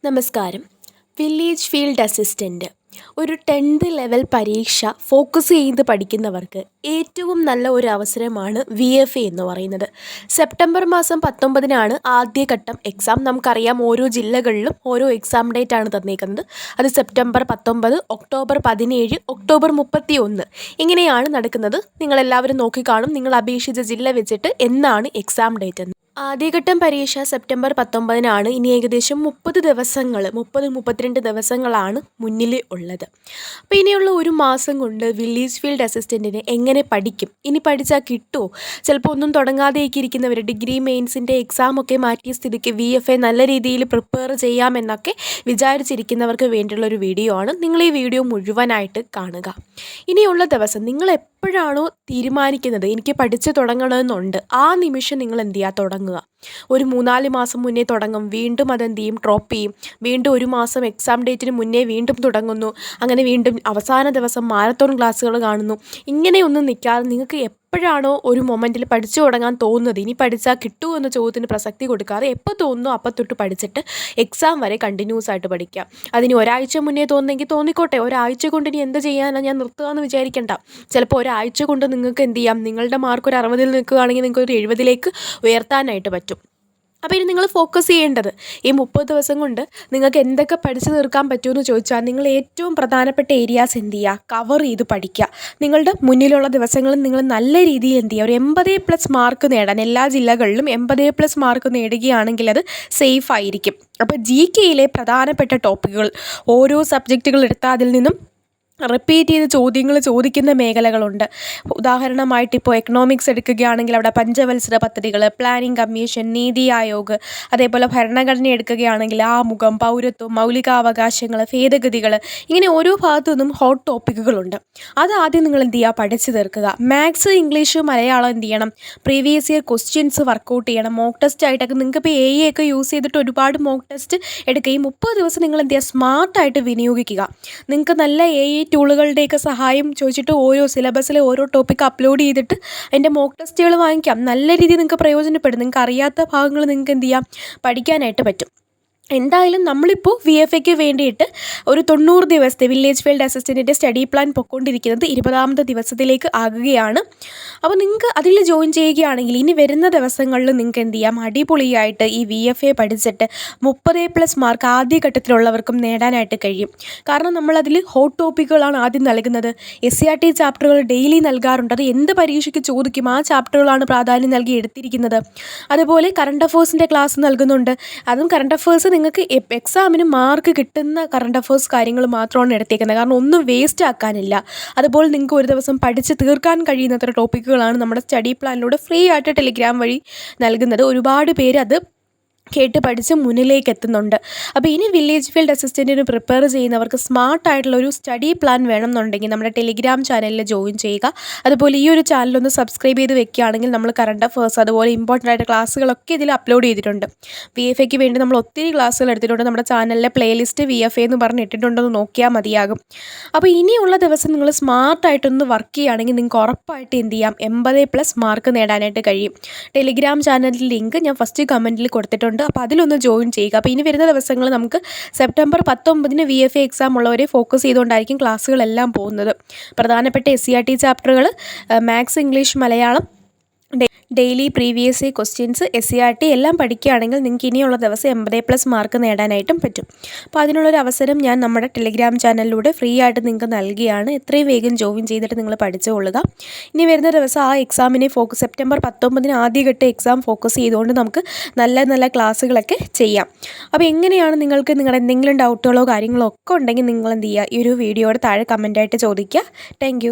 നമസ്കാരം. Village field assistant ഒരു 10th level പരീക്ഷ ഫോക്കസ് ചെയ്ത് പഠിക്കുന്നവർക്ക് ഏറ്റവും നല്ല ഒരു അവസരമാണ് VFA എന്ന് പറയുന്നത്. സെപ്റ്റംബർ മാസം 19-നാണ് ആദ്യഘട്ടം എക്സാം. നമുക്കറിയാം ഓരോ ജില്ലകളിലും ഓരോ എക്സാം ഡേറ്റ് ആണ് തന്നേക്കുന്നത്. അത് സെപ്റ്റംബർ 19, ഒക്ടോബർ 17, ഒക്ടോബർ 31 ഇങ്ങനെയാണ് നടക്കുന്നത്. നിങ്ങളെല്ലാവരും നോക്കിക്കാണും നിങ്ങൾ അപേക്ഷിച്ച ജില്ല വെച്ചിട്ട് എന്നാണ് എക്സാം ഡേറ്റ് എന്ന്. ആദ്യഘട്ടം പരീക്ഷ സെപ്റ്റംബർ 19-നാണ്. ഇനി ഏകദേശം 32 ദിവസങ്ങളാണ് മുന്നിൽ ഉള്ളത്. അപ്പോൾ ഇനിയുള്ള ഒരു മാസം കൊണ്ട് വില്ലേജ് ഫീൽഡ് അസിസ്റ്റൻറ്റിന് എങ്ങനെ പഠിക്കും, ഇനി പഠിച്ചാൽ കിട്ടുമോ, ചിലപ്പോൾ ഒന്നും തുടങ്ങാതെയൊക്കെ ഇരിക്കുന്നവർ ഡിഗ്രി മെയിൻസിൻ്റെ എക്സാമൊക്കെ മാറ്റിയ സ്ഥിതിക്ക് VFA നല്ല രീതിയിൽ പ്രിപ്പയർ ചെയ്യാമെന്നൊക്കെ വിചാരിച്ചിരിക്കുന്നവർക്ക് വേണ്ടിയുള്ളൊരു വീഡിയോ ആണ്. നിങ്ങൾ ഈ വീഡിയോ മുഴുവനായിട്ട് കാണുക. ഇനിയുള്ള ദിവസം നിങ്ങൾ എപ്പോഴാണോ തീരുമാനിക്കുന്നത് എനിക്ക് പഠിച്ച് തുടങ്ങണമെന്നുണ്ട്, ആ നിമിഷം നിങ്ങൾ എന്ത് ചെയ്യുക, തുടങ്ങുക. ഒരു 3-4 മാസം മുന്നേ തുടങ്ങും, വീണ്ടും അതെന്ത് ചെയ്യും, ഡ്രോപ്പ് ചെയ്യും, വീണ്ടും ഒരു മാസം എക്സാം ഡേറ്റിന് മുന്നേ വീണ്ടും തുടങ്ങുന്നു, അങ്ങനെ വീണ്ടും അവസാന ദിവസം മാരത്തോൺ ക്ലാസ്സുകൾ കാണുന്നു. ഇങ്ങനെയൊന്നും നിൽക്കാതെ നിങ്ങൾക്ക് എപ്പോഴാണോ ഒരു മൊമെൻറ്റിൽ പഠിച്ചു തുടങ്ങാൻ തോന്നുന്നത്, ഇനി പഠിച്ചാൽ കിട്ടുമോ എന്ന ചോദ്യത്തിന് പ്രസക്തി കൊടുക്കാതെ എപ്പോൾ തോന്നുന്നു അപ്പം തൊട്ട് പഠിച്ചിട്ട് എക്സാം വരെ കണ്ടിന്യൂസ് ആയിട്ട് പഠിക്കുക. അതിന് ഒരാഴ്ച മുന്നേ തോന്നുന്നെങ്കിൽ തോന്നിക്കോട്ടെ, ഒരാഴ്ച കൊണ്ട് ഇനി എന്ത് ചെയ്യാനാണ്, ഞാൻ നിർത്തുക എന്ന് വിചാരിക്കേണ്ട. ചിലപ്പോൾ ഒരാഴ്ച കൊണ്ട് നിങ്ങൾക്ക് എന്ത് ചെയ്യാം, നിങ്ങളുടെ മാർക്ക് ഒരു 60-ൽ നിൽക്കുകയാണെങ്കിൽ നിങ്ങൾക്ക് ഒരു 70-ലേക്ക് ഉയർത്താനായിട്ട് പറ്റും. അപ്പോൾ ഇനി നിങ്ങൾ ഫോക്കസ് ചെയ്യേണ്ടത് ഈ 30 ദിവസം കൊണ്ട് നിങ്ങൾക്ക് എന്തൊക്കെ പഠിച്ചു തീർക്കാൻ പറ്റുമെന്ന് ചോദിച്ചാൽ നിങ്ങൾ ഏറ്റവും പ്രധാനപ്പെട്ട ഏരിയാസ് എന്ത് ചെയ്യുക, കവർ ചെയ്ത് പഠിക്കുക. നിങ്ങളുടെ മുന്നിലുള്ള ദിവസങ്ങളിൽ നിങ്ങൾ നല്ല രീതിയിൽ എന്ത് ചെയ്യുക, ഒരു 80+ മാർക്ക് നേടാൻ എല്ലാ ജില്ലകളിലും 80+ മാർക്ക് നേടുകയാണെങ്കിൽ അത് സേഫ് ആയിരിക്കും. അപ്പോൾ GKയിലെ പ്രധാനപ്പെട്ട ടോപ്പിക്കുകൾ ഓരോ സബ്ജക്റ്റുകൾ എടുത്താൽ അതിൽ നിന്നും റിപ്പീറ്റ് ചെയ്ത് ചോദ്യങ്ങൾ ചോദിക്കുന്ന മേഖലകളുണ്ട്. ഉദാഹരണമായിട്ട് ഇപ്പോൾ എക്കണോമിക്സ് എടുക്കുകയാണെങ്കിൽ അവിടെ പഞ്ചവത്സര പദ്ധതികൾ, പ്ലാനിംഗ് കമ്മീഷൻ, നീതി ആയോഗ്, അതേപോലെ ഭരണഘടന എടുക്കുകയാണെങ്കിൽ ആമുഖം, പൗരത്വം, മൗലികാവകാശങ്ങൾ, ഭേദഗതികൾ, ഇങ്ങനെ ഓരോ ഭാഗത്തു നിന്നും ഹോട്ട് ടോപ്പിക്കുകളുണ്ട്. അത് ആദ്യം നിങ്ങൾ എന്ത് ചെയ്യുക, പഠിച്ചു തീർക്കുക. മാത്സ്, ഇംഗ്ലീഷ്, മലയാളം എന്ത് ചെയ്യണം, പ്രീവിയസ് ഇയർ ക്വസ്റ്റ്യൻസ് വർക്കൗട്ട് ചെയ്യണം. മോക്ക് ടെസ്റ്റ് ആയിട്ടൊക്കെ നിങ്ങൾക്ക് ഇപ്പോൾ AI ഒക്കെ യൂസ് ചെയ്തിട്ട് ഒരുപാട് മോക്ക് ടെസ്റ്റ് എടുക്കുകയും 30 ദിവസം നിങ്ങൾ എന്ത് ചെയ്യുക, സ്മാർട്ടായിട്ട് വിനിയോഗിക്കുക. നിങ്ങൾക്ക് നല്ല AI ടൂളുകളുടെയൊക്കെ സഹായം ചോദിച്ചിട്ട് ഓരോ സിലബസിലെ ഓരോ ടോപ്പിക്ക് അപ്ലോഡ് ചെയ്തിട്ട് അതിൻ്റെ മോക്ക് ടെസ്റ്റുകൾ വാങ്ങിക്കാം. നല്ല രീതിയിൽ നിങ്ങൾക്ക് പ്രയോജനപ്പെടും. നിങ്ങൾക്ക് അറിയാത്ത ഭാഗങ്ങൾ നിങ്ങൾക്ക് എന്ത് ചെയ്യാം, പഠിക്കാനായിട്ട് പറ്റും. എന്തായാലും നമ്മളിപ്പോൾ VFAക്ക് വേണ്ടിയിട്ട് ഒരു 90 ദിവസത്തെ വില്ലേജ് ഫീൽഡ് അസിസ്റ്റൻറ്റിൻ്റെ സ്റ്റഡി പ്ലാൻ പൊയ്ക്കൊണ്ടിരിക്കുന്നത് 20ാമത്തെ ദിവസത്തിലേക്ക് ആകുകയാണ്. അപ്പോൾ നിങ്ങൾക്ക് അതിൽ ജോയിൻ ചെയ്യുകയാണെങ്കിൽ ഇനി വരുന്ന ദിവസങ്ങളിൽ നിങ്ങൾക്ക് എന്ത് ചെയ്യാം, അടിപൊളിയായിട്ട് ഈ VFA പഠിച്ചിട്ട് 30+ മാർക്ക് ആദ്യഘട്ടത്തിലുള്ളവർക്കും നേടാനായിട്ട് കഴിയും. കാരണം നമ്മളതിൽ ഹോട്ട് ടോപ്പിക്കുകളാണ് ആദ്യം നൽകുന്നത്. SCERT ചാപ്റ്ററുകൾ ഡെയിലി നൽകാറുണ്ട്. അത് എന്ത് പരീക്ഷയ്ക്ക് ചോദിക്കും ആ ചാപ്റ്ററുകളാണ് പ്രാധാന്യം നൽകി എടുത്തിരിക്കുന്നത്. അതുപോലെ കറണ്ട് അഫേഴ്സിൻ്റെ ക്ലാസ് നൽകുന്നുണ്ട്. അതും കറണ്ട് അഫേഴ്സ് നിങ്ങൾക്ക് എക്സാമിന് മാർക്ക് കിട്ടുന്ന കറണ്ട് അഫേഴ്സ് കാര്യങ്ങൾ മാത്രമാണ് എടുത്തേക്കുന്നത്. കാരണം ഒന്നും വേസ്റ്റ് ആക്കാനില്ല. അതുപോലെ നിങ്ങൾക്ക് ഒരു ദിവസം പഠിച്ച് തീർക്കാൻ കഴിയുന്നത്ര ടോപ്പിക്കുകളാണ് നമ്മുടെ സ്റ്റഡി പ്ലാനിലൂടെ ഫ്രീ ആയിട്ട് ടെലിഗ്രാം വഴി നൽകുന്നത്. ഒരുപാട് പേര് അത് കേട്ട് പഠിച്ച് മുന്നിലേക്ക് എത്തുന്നുണ്ട്. അപ്പോൾ ഇനി വില്ലേജ് ഫീൽഡ് അസിസ്റ്റൻറ്റിന് പ്രിപ്പയർ ചെയ്യുന്നവർക്ക് സ്മാർട്ടായിട്ടുള്ളൊരു സ്റ്റഡി പ്ലാൻ വേണമെന്നുണ്ടെങ്കിൽ നമ്മുടെ ടെലിഗ്രാം ചാനലിൽ ജോയിൻ ചെയ്യുക. അതുപോലെ ഈ ഒരു ചാനലൊന്ന് സബ്സ്ക്രൈബ് ചെയ്ത് വെക്കുകയാണെങ്കിൽ നമ്മൾ കറണ്ട് അഫേഴ്സ് അതുപോലെ ഇമ്പോർട്ടൻ്റ് ആയിട്ട് ക്ലാസ്സുകളൊക്കെ ഇതിൽ അപ്ലോഡ് ചെയ്തിട്ടുണ്ട്. VFAക്ക് വേണ്ടി നമ്മൾ ഒത്തിരി ക്ലാസ്സുകൾ എടുത്തിട്ടുണ്ട്. നമ്മുടെ ചാനലിലെ പ്ലേലിസ്റ്റ് VFA എന്ന് പറഞ്ഞ് ഇട്ടിട്ടുണ്ടെന്ന് നോക്കിയാൽ മതിയാകും. അപ്പോൾ ഇനിയുള്ള ദിവസം നിങ്ങൾ സ്മാർട്ടായിട്ടൊന്ന് വർക്ക് ചെയ്യുകയാണെങ്കിൽ നിങ്ങൾക്ക് ഉറപ്പായിട്ട് എന്ത് ചെയ്യാം, 80+ മാർക്ക് നേടാനായിട്ട് കഴിയും. ടെലിഗ്രാം ചാനലിൻ്റെ ലിങ്ക് ഞാൻ ഫസ്റ്റ് കമൻറ്റിൽ കൊടുത്തിട്ടുണ്ട്. അപ്പോൾ അതിലൊന്ന് ജോയിൻ ചെയ്യുക. അപ്പോൾ ഇനി വരുന്ന ദിവസങ്ങൾ നമുക്ക് സെപ്റ്റംബർ 19-ന് VFA എക്സാം ഉള്ളവരെ ഫോക്കസ് ചെയ്തുകൊണ്ടായിരിക്കും ക്ലാസ്സുകളെല്ലാം പോകുന്നത്. പ്രധാനപ്പെട്ട SCERT ചാപ്റ്ററുകൾ maths, English, Malayalam, daily previous questions, SCERT എല്ലാം പഠിക്കുകയാണെങ്കിൽ നിങ്ങൾക്ക് ഇനിയുള്ള ദിവസം 80+ മാർക്ക് നേടാനായിട്ടും പറ്റും. അപ്പോൾ അതിനുള്ളൊരു അവസരം ഞാൻ നമ്മുടെ ടെലിഗ്രാം ചാനലിലൂടെ ഫ്രീ ആയിട്ട് നിങ്ങൾക്ക് നൽകുകയാണ്. എത്രയും വേഗം ജോയിൻ ചെയ്തിട്ട് നിങ്ങൾ പഠിച്ചുകൊള്ളുക. ഇനി വരുന്ന ദിവസം ആ എക്സാമിനെ സെപ്റ്റംബർ 19-ന് ആദ്യഘട്ട എക്സാം ഫോക്കസ് ചെയ്തുകൊണ്ട് നമുക്ക് നല്ല നല്ല ക്ലാസ്സുകളൊക്കെ ചെയ്യാം. അപ്പോൾ എങ്ങനെയാണ് നിങ്ങൾക്ക് നിങ്ങളുടെ എന്തെങ്കിലും ഡൗട്ടുകളോ കാര്യങ്ങളോ ഒക്കെ ഉണ്ടെങ്കിൽ നിങ്ങൾ എന്ത് ചെയ്യുക, ഈ ഒരു വീഡിയോയുടെ താഴെ കമൻറ്റായിട്ട് ചോദിക്കുക. താങ്ക്